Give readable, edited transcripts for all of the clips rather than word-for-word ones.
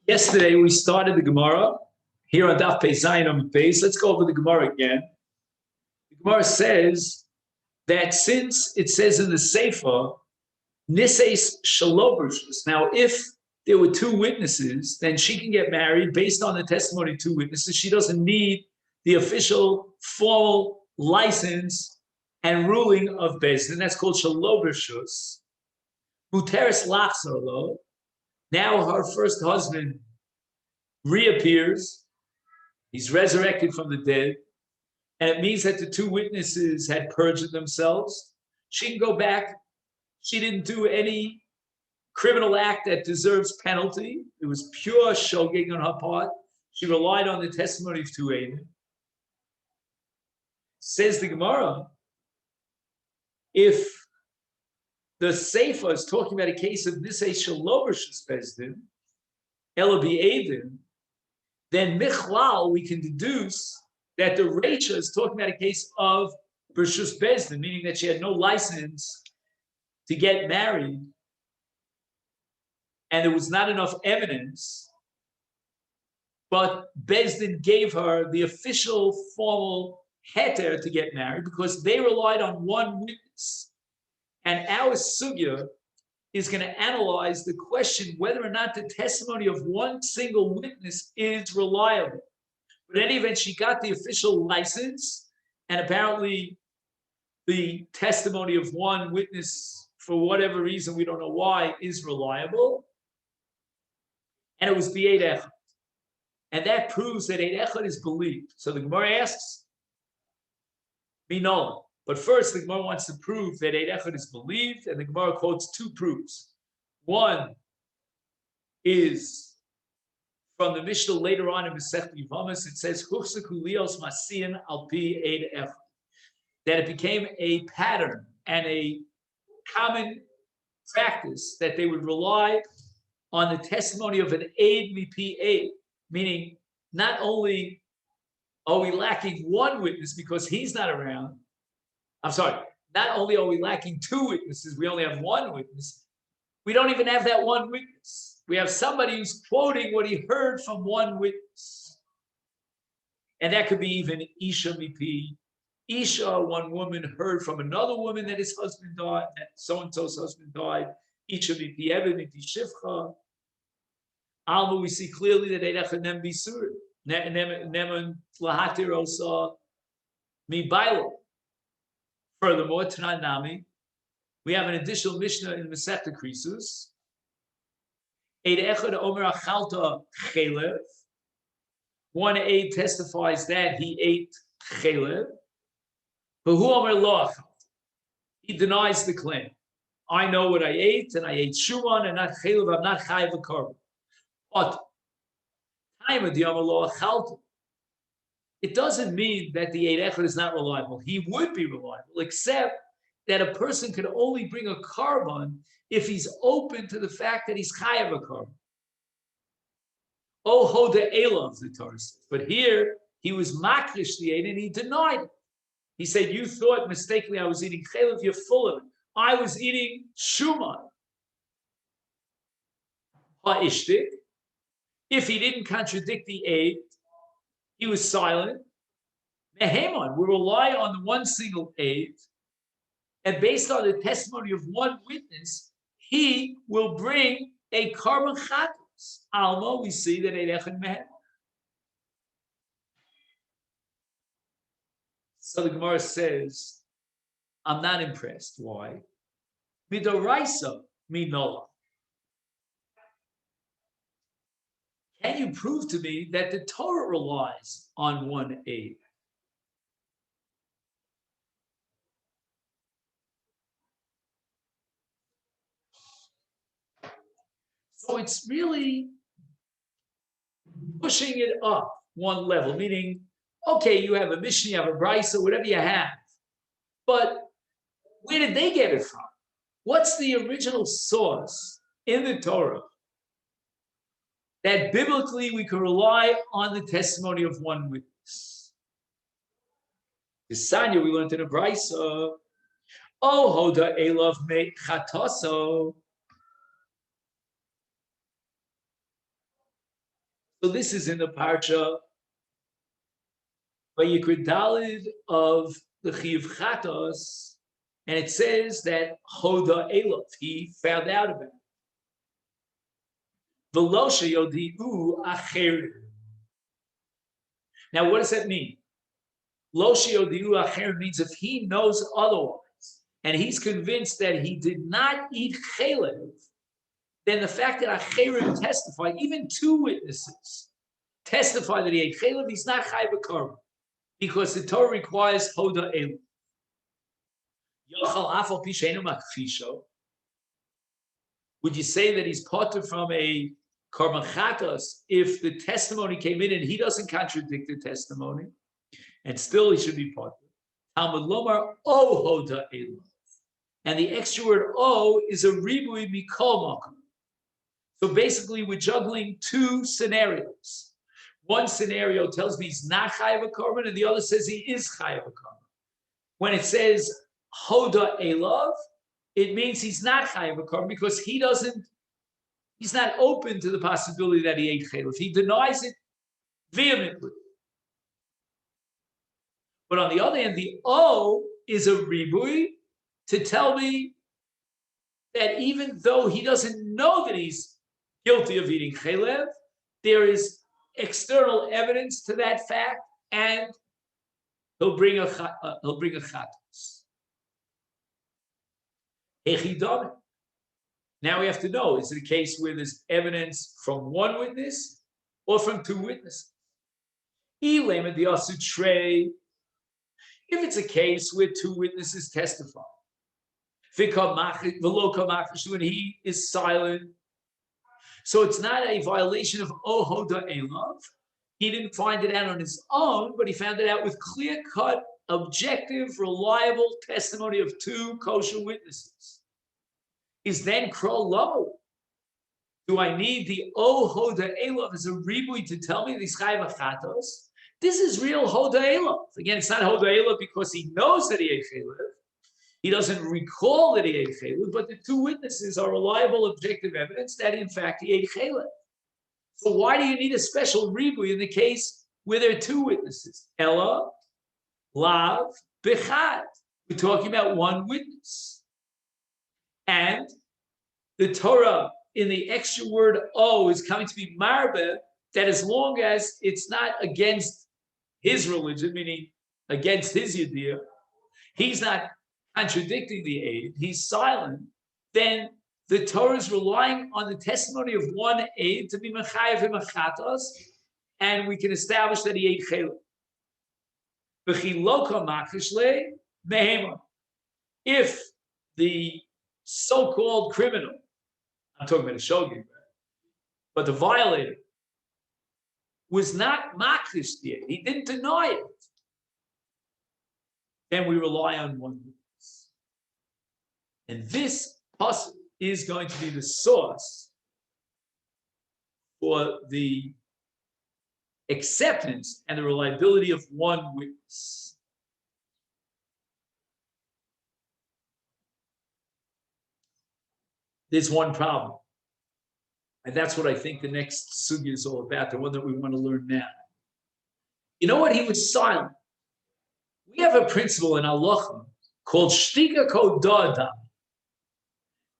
Yesterday we started the Gemara here on Daf Pei Zayin on Beis. Let's go over the Gemara again. The Gemara says that since it says in the Sefer, Niseis Shalobrishus. Now, if there were two witnesses, then she can get married based on the testimony of two witnesses. She doesn't need the official formal license and ruling of Beis Din. That's called Shalobrishus. Muteris Lachzarlo. Now her first husband reappears. He's resurrected from the dead. And it means that the two witnesses had perjured themselves. She can go back. She didn't do any criminal act that deserves penalty. It was pure shogeg on her part. She relied on the testimony of two Eidim. Says the Gemara, if the Sefer is talking about a case of Nisei Shalobrishus Beis Din, Ela B'Eidim, then Michlal, we can deduce that the Reisha is talking about a case of Brishus Beis Din, meaning that she had no license to get married, and there was not enough evidence, but Beis Din gave her the official formal heter to get married because they relied on one witness. And our sugya is going to analyze the question whether or not the testimony of one single witness is reliable. But in any event, she got the official license, and apparently the testimony of one witness, for whatever reason, we don't know why, is reliable. And it was B'Eid Echad. And that proves that Eid Echad is believed. So the Gemara asks, Minola. But first, the Gemara wants to prove that Eid Echad is believed, and the Gemara quotes two proofs. One is from the Mishnah later on in Masechet Yevamot. It says, "Huchsaku lios masiyan al pi Eid Echad," that it became a pattern and a common practice that they would rely on the testimony of an Eid mipi Eid, meaning not only are we lacking one witness because he's not around. I'm sorry, not only are we lacking two witnesses, we only have one witness. We don't even have that one witness. We have somebody who's quoting what he heard from one witness. And that could be even Isha Mipi. Isha, one woman, heard from another woman that his husband died, that so-and-so's husband died. Isha Mipi Eben Mipi Shivcha. Alma, we see clearly that Eid Echad Nem Bisur. Neman Lahatir Osa Mi Bailo. Furthermore, Tanan Nami, we have an additional Mishnah in Masechet Krisus. Eid Echad Omer Achalta Chelev. One aid testifies that he ate Chelev. But who Omer Lo Achalta? He denies the claim. I know what I ate, and I ate Shuman and not Chelev. I'm not Chayav a Korban. But Time of the Omer Lo Achalta. It doesn't mean that the Eid Echad is not reliable. He would be reliable, except that a person could only bring a korban if he's open to the fact that he's chayav a korban. Oh, hoda elav, the Torah says. But here, he was makrish the Eid and he denied it. He said, you thought mistakenly I was eating chelev, you're full of it. I was eating shuman. Ha'ishtik. If he didn't contradict the Eid, he was silent. Meheman, we rely on the one single Eid, and based on the testimony of one witness, he will bring a korban chatos. Alma, we see that Eid Echad Meheman. So the Gemara says, I'm not impressed. Why? Midoraisa minola. Can you prove to me that the Torah relies on one aid? So it's really pushing it up one level, meaning, okay, you have a Mishnah, you have a Brisa, whatever you have, but where did they get it from? What's the original source in the Torah that biblically we can rely on the testimony of one witness? The Sanya we learned in a Brisa, oh hoda elav me chataso. So this is in the parsha Vayikra Dalid of the Chiyuv Chatos, and it says that Hoda Elov, he found out about it. V'lo sheyodi'u acherim. Now, what does that mean? Lo sheyodi'u acherim means if he knows otherwise, and he's convinced that he did not eat chelev, then the fact that acherim testify, even two witnesses testify that he ate chelev, he's not chai b'korban, because the Torah requires hoda elov. Yochal afal pishenu makfisho. Would you say that he's potter from a korban chatos if the testimony came in and he doesn't contradict the testimony, and still he should be potter? Talmud lomar o hoda elov, and the extra word o is a ribui mikol makom. So basically, we're juggling two scenarios. One scenario tells me he's not chayav a korban, and the other says he is chayav a korban. When it says hoda elov, it means he's not chayav a korban because he's not open to the possibility that he ate chelev. He denies it vehemently. But on the other hand, the O is a ribui to tell me that even though he doesn't know that he's guilty of eating chelev, there is external evidence to that fact, and he'll bring a chatos. Now we have to know, is it a case where there's evidence from one witness or from two witnesses? If it's a case where two witnesses testify, when he is silent, so it's not a violation of Ohoda Elov. He didn't find it out on his own, but he found it out with clear-cut, objective, reliable testimony of two kosher witnesses. Is then Kro Lo? Do I need the Ohoda Elov as a ribui to tell me these chayv achatos? This is real Hoda Elov. Again, it's not Hoda Elov because he knows that he ate chelev. He doesn't recall that he ate chelev, but the two witnesses are reliable, objective evidence that, in fact, he ate chelev. So why do you need a special ribui in the case where there are two witnesses? Ella, Lav, Bechad. We're talking about one witness. And the Torah in the extra word O is coming to be marbe, that as long as it's not against his religion, meaning against his yediyah, he's not contradicting the aid, he's silent, then the Torah is relying on the testimony of one aid to be mechayev him achatos, and we can establish that he ate chelev. If the so-called criminal, I'm talking about a shogeg, but the violator was not makrish yet, he didn't deny it, then we rely on one witness. And this pasuk is going to be the source for the acceptance and the reliability of one witness. There's one problem. And that's what I think the next sugya is all about, the one that we want to learn now. You know what? He was silent. We have a principle in halacha called shtika ko da'adam,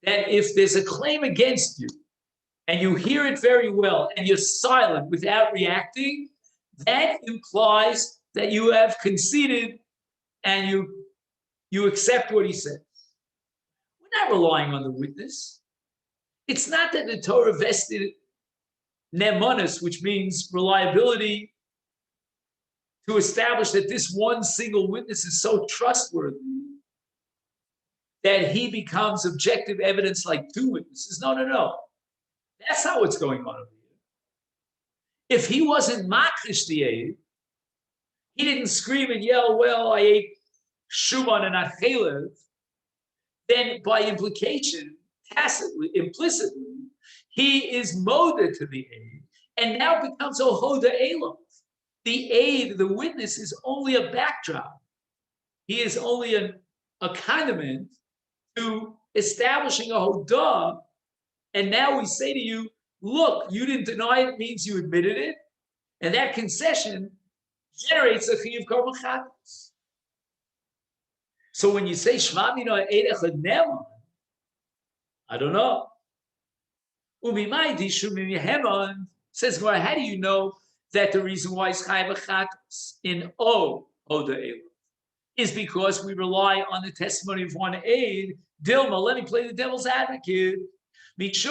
that if there's a claim against you and you hear it very well and you're silent without reacting, that implies that you have conceded and you accept what he says. We're not relying on the witness. It's not that the Torah vested ne'emanus, which means reliability, to establish that this one single witness is so trustworthy that he becomes objective evidence like two witnesses. No. That's not what's going on over here. If he wasn't makrish the aid, he didn't scream and yell, well, I ate shuman and not chelev, then by implication, tacitly, implicitly, he is moded to the aid and now becomes a hoda elov. The aid, the witness, is only a backdrop. He is only a condiment to establishing a hodah. And now we say to you, look, you didn't deny it, means you admitted it, and that concession generates a chiyuv korban chatas. So when you say Shema Mina Eid Echad Ne'eman, I don't know. Says, well, how do you know that the reason why it's chayav chatas in O Oda Eila is because we rely on the testimony of one aid? Dilma, let me play the devil's advocate. It's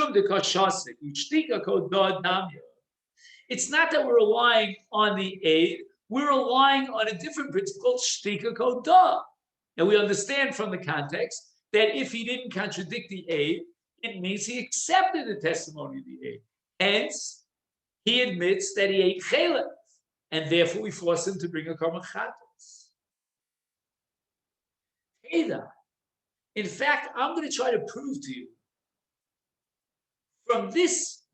not that we're relying on the aid, we're relying on a different principle called shtika kodah. And we understand from the context that if he didn't contradict the aid, it means he accepted the testimony of the aid. Hence, he admits that he ate chelef, and therefore we force him to bring a korban chatas. In fact, I'm going to try to prove to you from this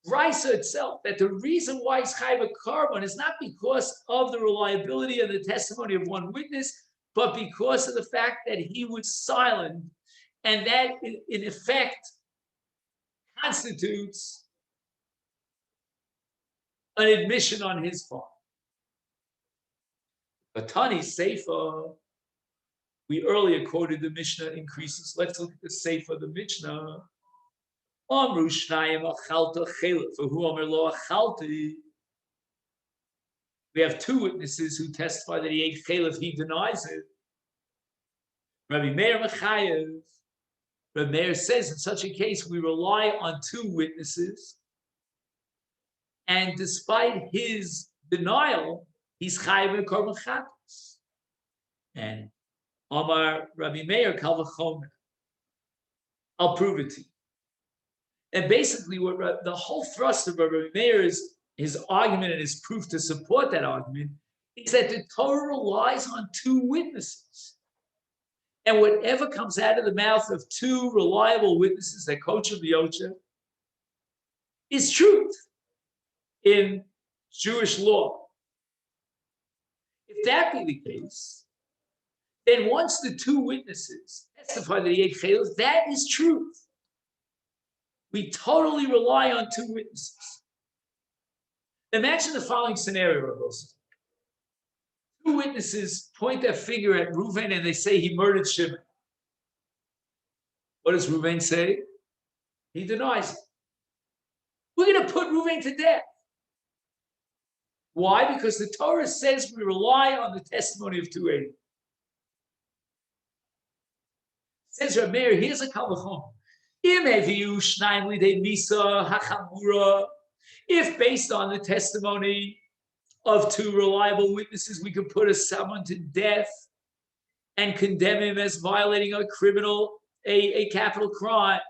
Raisa itself that the reason why he's chayav a korban is not because of the reliability of the testimony of one witness, but because of the fact that he was silent, and that in effect constitutes an admission on his part. Batani Seifa, we earlier quoted the Mishnah increases. Let's look at the Seifa of the Mishnah. Amru Shnayim Achalta Chelef, for who Amr Lo Achalti. We have two witnesses who testify that he ate chelef, he denies it. Rabbi Meir Mechayev. Rabbi Meir says in such a case, we rely on two witnesses, and despite his denial, he's chayav a korban chatas. And Amar Rabbi Meir Kal V'chomer. I'll prove it to you. And basically, what the whole thrust of Rabbi Meir is, his argument and his proof to support that argument, is that the Torah relies on two witnesses. And whatever comes out of the mouth of two reliable witnesses, that kosher v'yosher, is truth in Jewish law. If that be the case, then once the two witnesses testify that he ate chelef, that is truth. We totally rely on two witnesses. Imagine the following scenario, Rabos. Two witnesses point their finger at Reuven and they say he murdered Shimon. What does Reuven say? He denies it. We're going to put Reuven to death. Why? Because the Torah says we rely on the testimony of two eight. Says Rabbi Meir, here's a kavachon. If based on the testimony of two reliable witnesses, we could put someone to death and condemn him as violating a capital crime,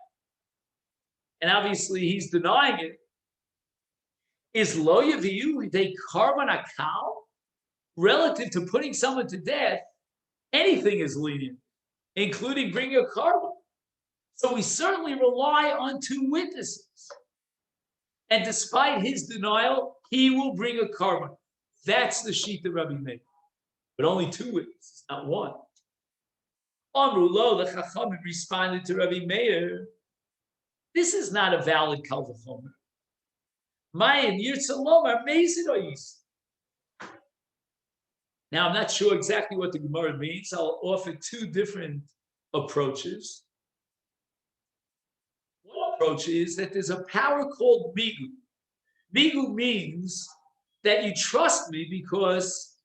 and obviously he's denying it, is lo yaviu they korban akal relative to putting someone to death? Anything is lenient, including bringing a korban. So we certainly rely on two witnesses. And despite his denial, he will bring a korban. That's the sheet of Rabbi Meir. But only two witnesses, not one. Amru lo, the Chachamim responded to Rabbi Meir, this is not a valid kal v'chomer. Mayim yirtzalom are mezid oyis. Now, I'm not sure exactly what the Gemara means. I'll offer two different approaches. One approach is that there's a power called migu. Migu means that you trust me because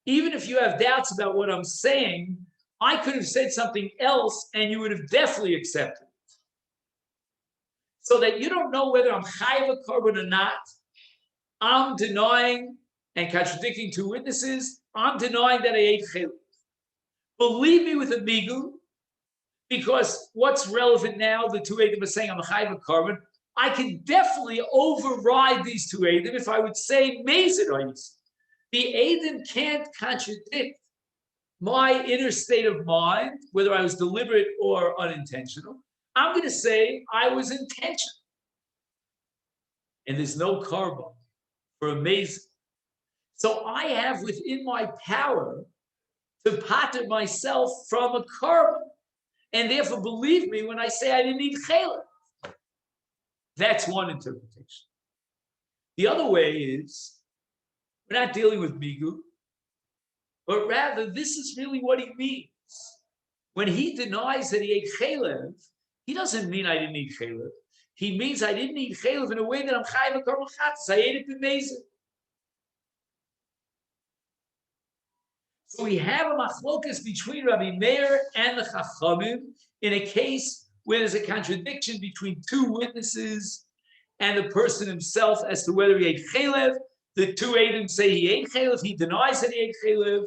even if you have doubts about what I'm saying, I could have said something else and you would have definitely accepted it. So that you don't know whether I'm chayav a korban or not. I'm denying and contradicting two witnesses. I'm denying that I ate chelef. Believe me with a migu, because what's relevant now, the two Eidim are saying I'm a chayav a korban. I can definitely override these two Eidim if I would say mezid oyis. The Eidim can't contradict my inner state of mind, whether I was deliberate or unintentional. I'm going to say I was intentional. And there's no korban for a mezid. So I have within my power to pater myself from a korban. And therefore, believe me when I say I didn't eat chelef. That's one interpretation. The other way is we're not dealing with Migu, but rather this is really what he means. When he denies that he ate chalev, he doesn't mean I didn't eat chalev. He means I didn't eat chalev in a way that I'm chayiv a korban chatas. I ate it b'mezid. So we have a machlokas between Rabbi Meir and the Chachamim in a case where there's a contradiction between two witnesses and the person himself as to whether he ate chalev. The two Eidim say he ate chalev. He denies that he ate chalev.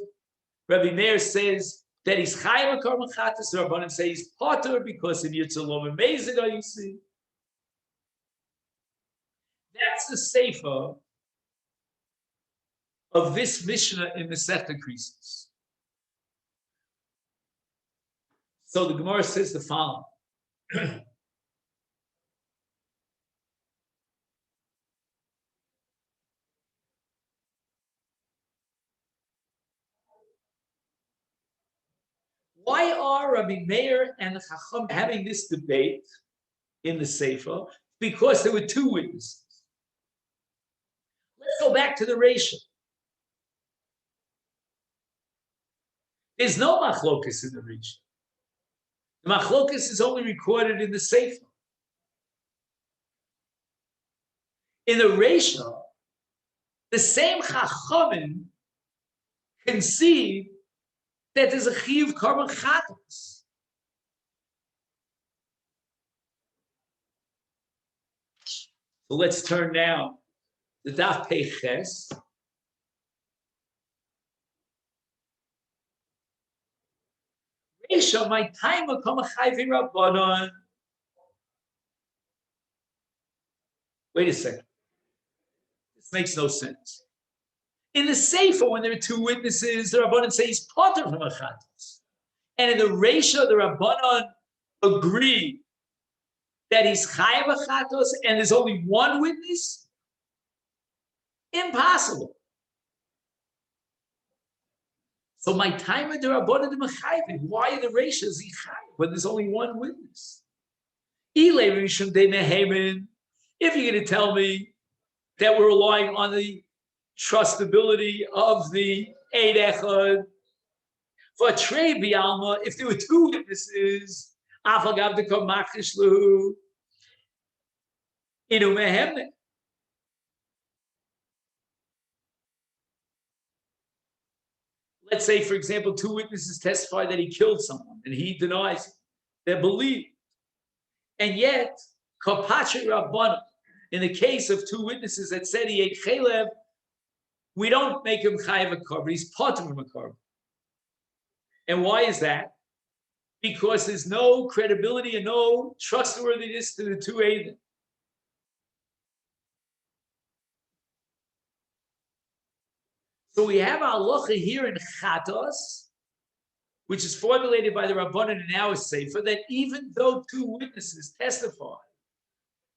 Rabbi Meir says that he's chayiv a korban chatas. The Rabbanim say he's potter because in Yitzalom and Mezid, you see. That's the sefer of this Mishnah in the Masechet Krisos. So the Gemara says the following. Why are Rabbi Meir and the Chacham having this debate in the sefer? Because there were two witnesses. Let's go back to the Reisha. There's no machlokas in the Reisha. The machlokas is only recorded in the sefer. In the Reisha, the same Chachamim concede that there's a chiyuv korban chatas. So let's turn now to Daf Peiches. Reisha, my time will come a chayvi rabbanon. Wait a second. This makes no sense. In the sefer, when there are two witnesses, the rabbanon say he's potter from a chatas, and in the Reisha, the rabbanon agree that he's chayav a chatos, and there's only one witness. Impossible. So my time at the rabbanon mechayvin. Why are the Reishas he chayav when there's only one witness? If you're going to tell me that we're relying on the trustability of the Eid Echad, for Trey Bialma, if there were two witnesses, Afagav de Komachish Lahu, Inu Mehemne. Let's say, for example, two witnesses testify that he killed someone and he denies it. They're believed. And yet, Kapachet Rabbana, in the case of two witnesses that said he ate chalev, we don't make him chayav a korban. He's potter from a korban. And why is that? Because there's no credibility and no trustworthiness to the two Eidim. So we have our halacha here in Chatos, which is formulated by the Rabbanan in our sefer, that even though two witnesses testify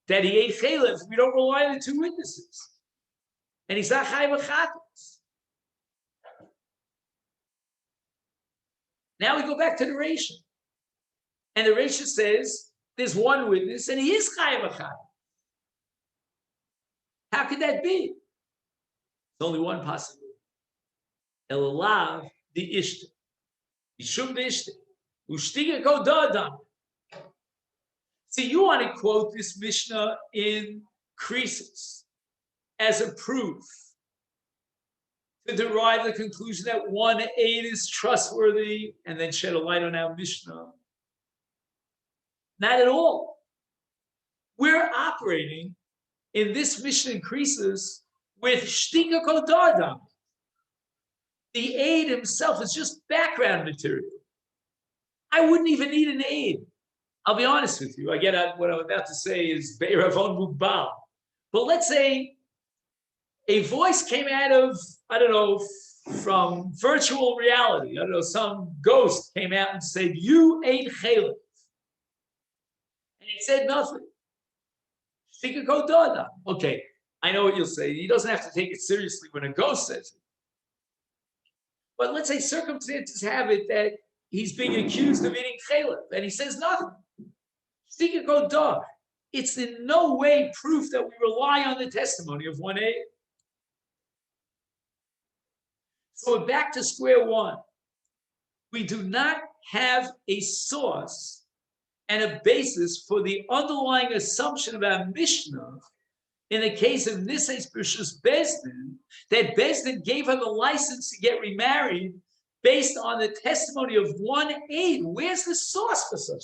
that he ate chalev, we don't rely on the two witnesses. And he's not chayav a chatos. Now we go back to the Reisha. And the Reisha says there's one witness and he is chayav a chatos. How could that be? There's only one possibility. Elalav the ishte. Yishum the ishte. Ushtiga go dadam. See, you want to quote this Mishnah in Krisos as a proof to derive the conclusion that one aid is trustworthy and then shed a light on our Mishnah. Not at all. We're operating in this Mishnah in Krisos with shtika kodardam. The aid himself is just background material. I wouldn't even need an aid. I'll be honest with you. Again, what I'm about to say is Be'eravon Mugbal. But let's say a voice came out of, I don't know, from virtual reality. I don't know, some ghost came out and said, you ate chalev. And he said nothing. Okay, I know what you'll say. He doesn't have to take it seriously when a ghost says it. But let's say circumstances have it that he's being accused of eating chalev, and he says nothing. it's in no way proof that we rely on the testimony of one aid. So we're back to square one. We do not have a source and a basis for the underlying assumption of our Mishnah in the case of Nisais B'Rishus Bezdin, that Bezdin gave her the license to get remarried based on the testimony of one aid. Where's the source for such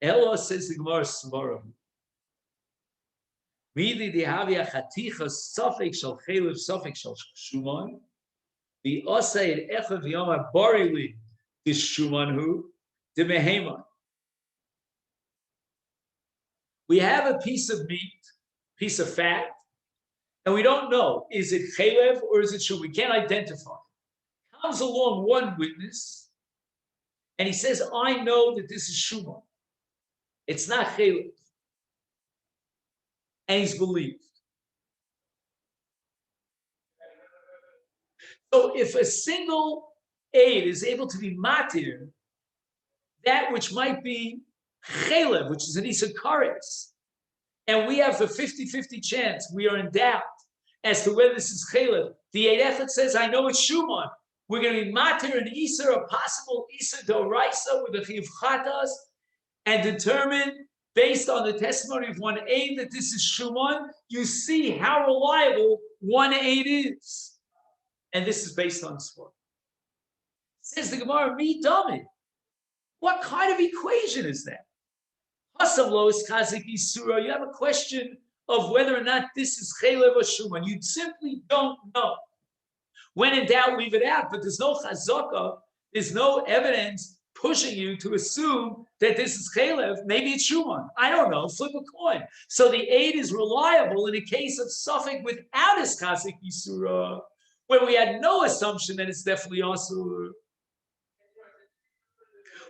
a? Elo says the Gemara Svarah. Really, the Havia Chaticha Safek Shal Chelev Safek Shal Shuman. The Osaid Echav Yoma Barili is Shumanhu de Meheman. We have a piece of meat, piece of fat, and we don't know, is it chelev or is it shum? We can't identify. Comes along one witness, and he says, I know that this is shuman. It's not chelev. And he's believed. So if a single aid is able to be matir, that which might be chelev, which is an isakaris, and we have a 50-50 chance, we are in doubt as to whether this is chelev. The Eid Echad says, I know it's shuman. We're going to be matir and iser, a possible iser doraisa with a chiv chatas, and determine based on the testimony of one aid that this is shuman. You see how reliable one aid is. And this is based on sport. Says the Gemara, me dummy. What kind of equation is that? You have a question of whether or not this is chelev or shuman. You simply don't know. When in doubt, leave it out. But there's no chazaka, there's no evidence pushing you to assume that this is chelev. Maybe it's shuman. I don't know. Flip a coin. So the aid is reliable in a case of suffix without iskazik yisura, where we had no assumption that it's definitely asur.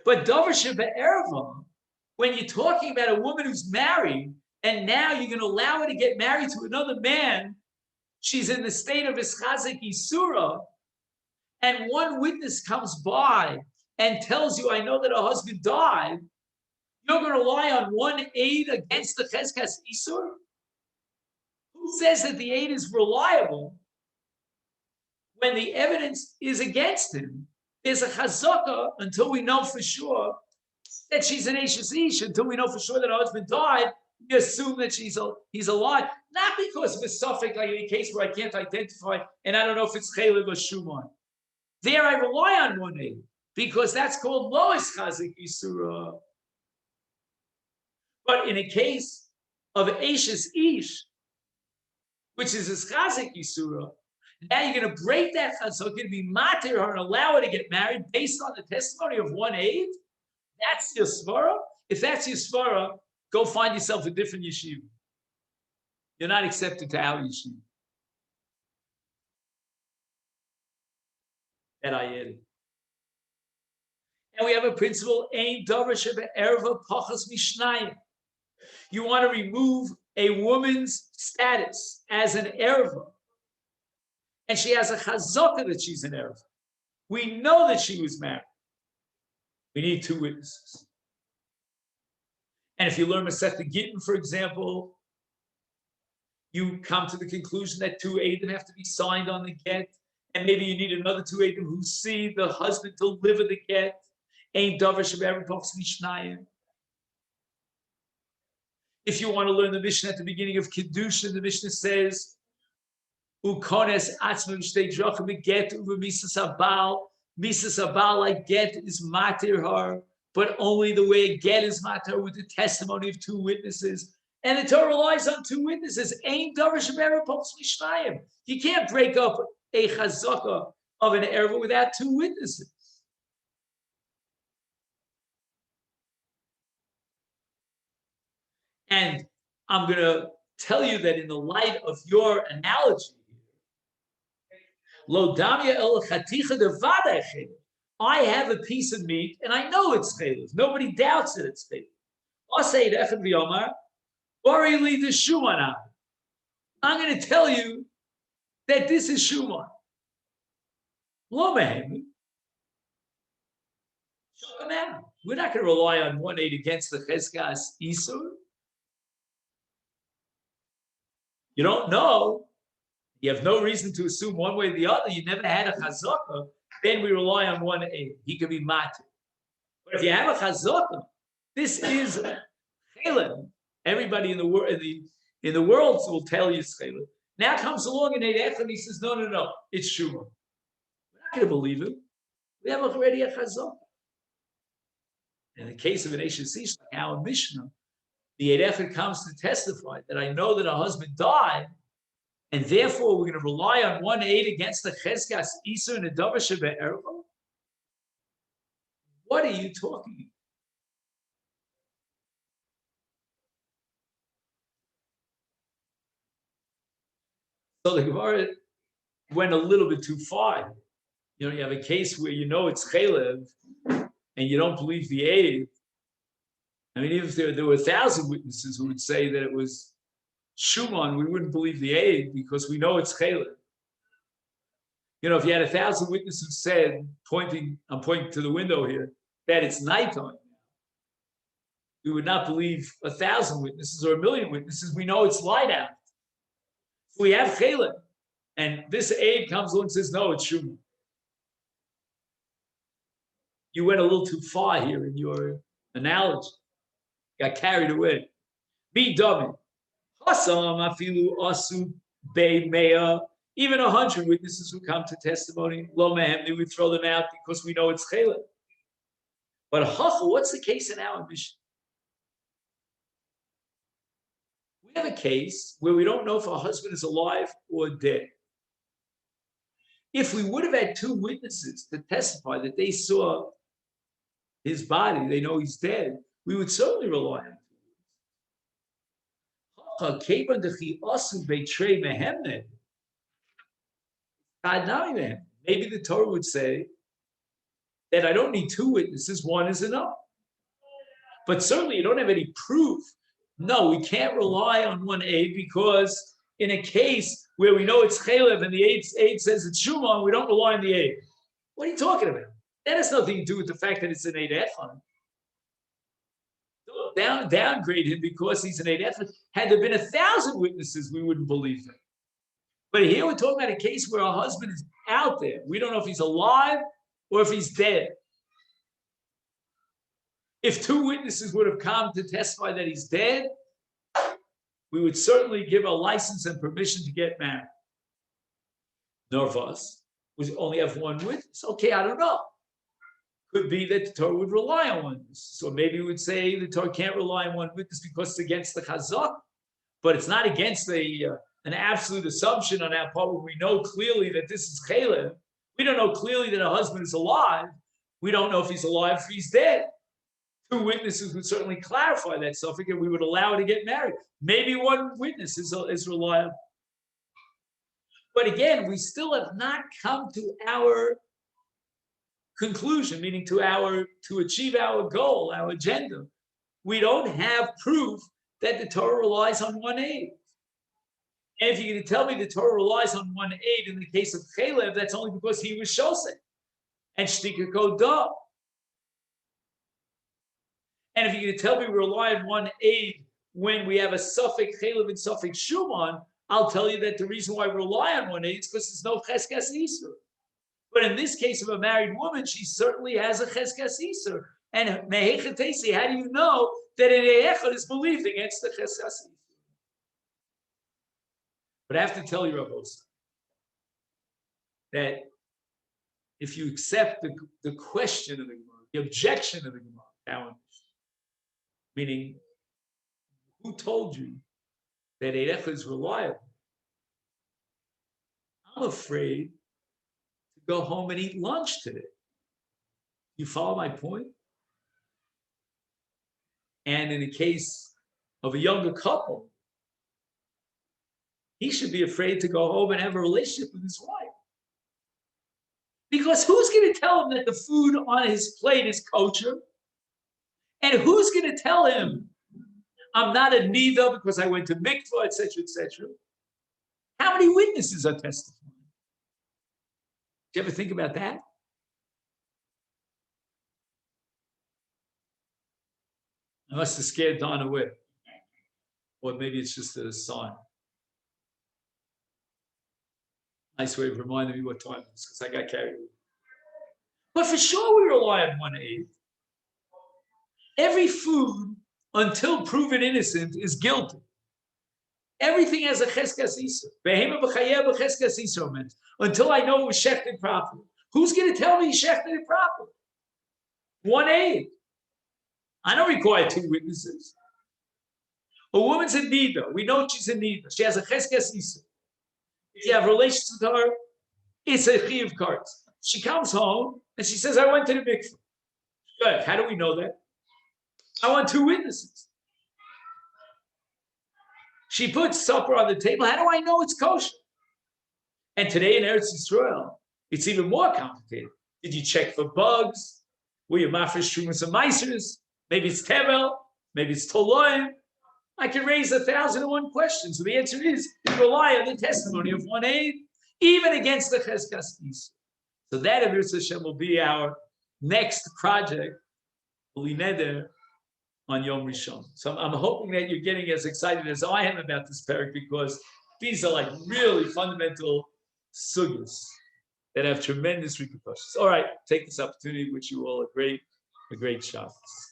But davar shebe'erva, when you're talking about a woman who's married, and now you're going to allow her to get married to another man, she's in the state of ischazik yisura, and one witness comes by and tells you, I know that her husband died, you're going to rely on one aid against the cheskas isur? Who says that the aid is reliable when the evidence is against him? There's a chazaka until we know for sure that she's an Eishes Ish, until we know for sure that her husband died. We assume that he's alive, not because of a suffix, like in a case where I can't identify and I don't know if it's chelev or shuman. There I rely on one aid because that's called lois chazik yisura. But in a case of Eishes Ish, which is a chazik yisura, now you're going to break that chazaka, so it's going to be matir her and allow her to get married based on the testimony of one aid. That's your svara. If that's your svara, go find yourself a different yeshiva. You're not accepted to our yeshiva. That I added. And we have a principle, ein davar shebe'erva pachas mishnayim. You want to remove a woman's status as an erva, and she has a chazaka that she's an erva. We know that she was married. We need two witnesses. And if you learn Masechet Gittin, for example, you come to the conclusion that two eidim have to be signed on the get, and maybe you need another two eidim who see the husband deliver the get. Ein davar shebe'erva pachas mishnayim. If you want to learn the Mishnah at the beginning of Kiddushin, the Mishnah says, Ukones atzma v'shtei drachim beget uva misas habal. Misas habal, like get, is matir her, but only the way a get is matir, with the testimony of two witnesses. And the Torah relies on two witnesses. Ein davar shebe'erva pachas mishnayim. You can't break up a chazaka of an erva without two witnesses. And I'm going to tell you that in the light of your analogy, Lo damya el chaticha devadei chelev. I have a piece of meat and I know it's chelev. Nobody doubts that it's chelev. Asay echad v'yomar, bari li the shuman. I'm going to tell you that this is shuman. Lo mehem. Shut them out. we're not going to rely on 1/8 against the Cheskas Isur. You don't know. You have no reason to assume one way or the other. You never had a chazaka. Then we rely on 1/8. He could be matir. But if you have a chazaka, this is chaylev. Everybody in the world will tell you it's chaylev. Now comes along an Eid and he says, no, it's Shuma. We're not going to believe him. We have already a chazaka. In the case of an Eshes Ish, like our Mishnah, the Eid comes to testify that I know that a husband died, and therefore we're going to rely on 1/8 against the Cheskas Isur and the Davar Shebe'erva. What are you talking about? So the Gemara went a little bit too far. You have a case where it's chaylev, and you don't believe the aid. I mean, even if there were 1,000 witnesses who would say that it was Shuman, we wouldn't believe the aid because we know it's chaylev. If you had 1,000 witnesses who said, I'm pointing to the window here, that it's nighttime, we would not believe 1,000 witnesses or 1,000,000 witnesses. We know it's light out. So we have chaylev, and this aid comes along and says, no, it's Shuman. You went a little too far here in your analogy. Got carried away. Be dummy. Even 100 witnesses who come to testimony, lo mehem, we throw them out because we know it's chaylev. But what's the case in our mission? We have a case where we don't know if our husband is alive or dead. If we would have had 2 witnesses to testify that they saw his body, they know he's dead, we would certainly rely on it. Maybe the Torah would say that I don't need 2 witnesses, 1 is enough. But certainly you don't have any proof. No, we can't rely on 1/8 because in a case where we know it's chaylev and the aid says it's Shuman, we don't rely on the aid. What are you talking about? That has nothing to do with the fact that it's an Eid Echad. Downgrade him because he's an Eid Echad. Had there been 1,000 witnesses, we wouldn't believe him. But here we're talking about a case where our husband is out there. We don't know if he's alive or if he's dead. If 2 witnesses would have come to testify that he's dead, we would certainly give a license and permission to get married. Nervous, we only have 1 witness. Okay, I don't know. Could be that the Torah would rely on 1 witness. So maybe we would say the Torah can't rely on 1 witness because it's against the chazak, but it's not against an absolute assumption on our part when we know clearly that this is chaylev. We don't know clearly that a husband is alive. We don't know if he's alive, if he's dead. 2 witnesses would certainly clarify that suffix, and we would allow it to get married. Maybe 1 witness is reliable. But again, we still have not come to our conclusion, meaning to achieve our goal, our agenda. We don't have proof that the Torah relies on 1/8. And if you're going to tell me the Torah relies on 1/8 in the case of chaylev, that's only because he was shosek and shtika kodah. And if you're going to tell me we rely on 1/8 when we have a suffix chaylev and suffix shuman, I'll tell you that the reason why we rely on 1/8 is because there's no cheskas isur. But in this case of a married woman, she certainly has a cheskas isur. And mehechatesi, how do you know that an echad is believed against the cheskas isur? But I have to tell you, Rav Osa, that if you accept the question of the Gemara, the objection of the Gemara, meaning, who told you that Eid Echad is reliable? I'm afraid to go home and eat lunch today. You follow my point? And in the case of a younger couple, he should be afraid to go home and have a relationship with his wife. Because who's going to tell him that the food on his plate is kosher? And who's going to tell him, I'm not a nida because I went to mikvah, etc., etc.? How many witnesses are testifying? Do you ever think about that? I must have scared Don away. Or maybe it's just a sign. Nice way of reminding me what time it is, because I got carried away. But for sure we rely on 1/8. Every food, until proven innocent, is guilty. Everything has a cheskas isa. Until I know it was shechted properly. Who's going to tell me he shechted it properly? 1/8. I don't require 2 witnesses. A woman's in need, though. We know she's in need. She has a cheskas isa. If you have relations with her, it's a chiyuv cards. She comes home and she says, I went to the mikveh. Good. How do we know that? I want 2 witnesses. She puts supper on the table. How do I know it's kosher? And today in Eretz Yisrael, it's even more complicated. Did you check for bugs? Were you mafresh shumas and meisers? Maybe it's tevel. Maybe it's toloim. I can raise 1,001 questions. So the answer is we rely on the testimony of 1/8, even against the cheskas isa. So that, Amir Hashem, will be our next project, Bli Neder, on Yom Rishon. So I'm hoping that you're getting as excited as I am about this parak, because these are like really fundamental sugyas that have tremendous repercussions. All right, take this opportunity to wish you all a great Shabbos.